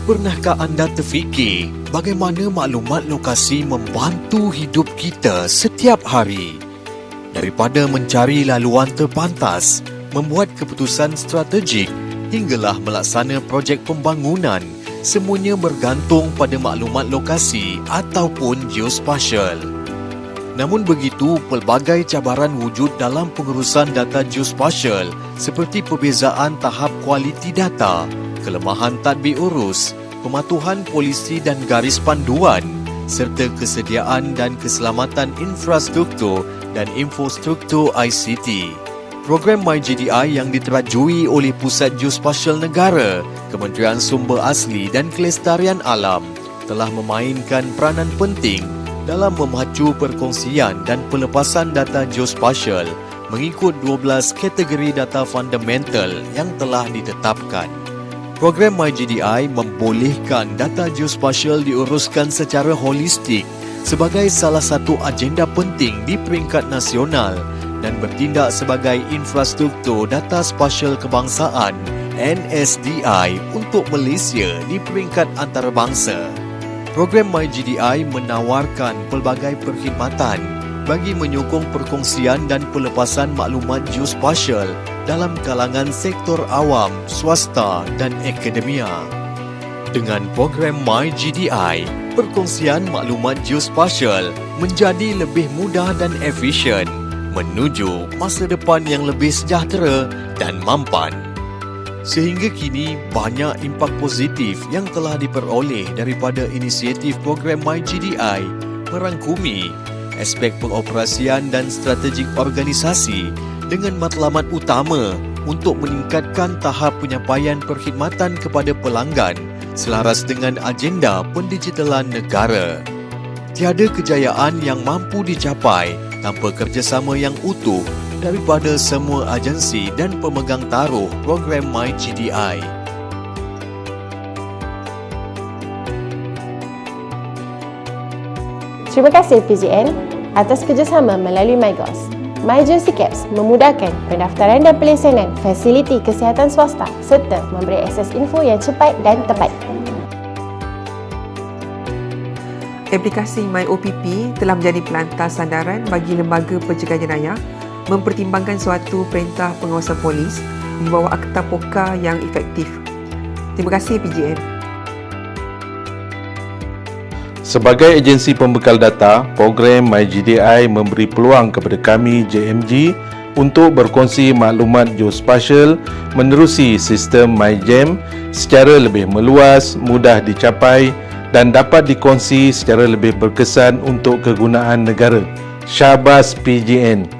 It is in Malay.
Pernahkah anda terfikir bagaimana maklumat lokasi membantu hidup kita setiap hari? Daripada mencari laluan terpantas, membuat keputusan strategik hinggalah melaksana projek pembangunan, semuanya bergantung pada maklumat lokasi ataupun geospasial. Namun begitu, pelbagai cabaran wujud dalam pengurusan data geospasial seperti perbezaan tahap kualiti data, kelemahan tadbir urus, pematuhan polisi dan garis panduan, serta kesediaan dan keselamatan infrastruktur dan infrastruktur ICT. Program MyGDI yang diterajui oleh Pusat Geospasial Negara, Kementerian Sumber Asli dan Kelestarian Alam telah memainkan peranan penting dalam memacu perkongsian dan pelepasan data geospasial mengikut 12 kategori data fundamental yang telah ditetapkan. Program MyGDI membolehkan data geospasial diuruskan secara holistik sebagai salah satu agenda penting di peringkat nasional dan bertindak sebagai infrastruktur data spasial kebangsaan NSDI untuk Malaysia di peringkat antarabangsa. Program MyGDI menawarkan pelbagai perkhidmatan bagi menyokong perkongsian dan pelepasan maklumat geospasial dalam kalangan sektor awam, swasta dan akademia. Dengan program MyGDI, perkongsian maklumat geospasial menjadi lebih mudah dan efisien menuju masa depan yang lebih sejahtera dan mampan. Sehingga kini, banyak impak positif yang telah diperoleh daripada inisiatif program MyGDI merangkumi aspek pengoperasian dan strategik organisasi dengan matlamat utama untuk meningkatkan tahap penyampaian perkhidmatan kepada pelanggan selaras dengan agenda pendigitalan negara. Tiada kejayaan yang mampu dicapai tanpa kerjasama yang utuh daripada semua agensi dan pemegang taruh program MyGDI. Terima kasih PGN atas kerjasama melalui MyGOS. MyGeoCaps memudahkan pendaftaran dan pelesenan fasiliti kesihatan swasta serta memberi akses info yang cepat dan tepat. Aplikasi MyOPP telah menjadi pelantar sandaran bagi lembaga pencegahan jenayah mempertimbangkan suatu perintah pengawasan polis di bawah Akta Poka yang efektif. Terima kasih PGN. Sebagai agensi pembekal data, program MyGDI memberi peluang kepada kami JMG untuk berkongsi maklumat geospasial menerusi sistem MyGem secara lebih meluas, mudah dicapai dan dapat dikongsi secara lebih berkesan untuk kegunaan negara. Syabas PGN.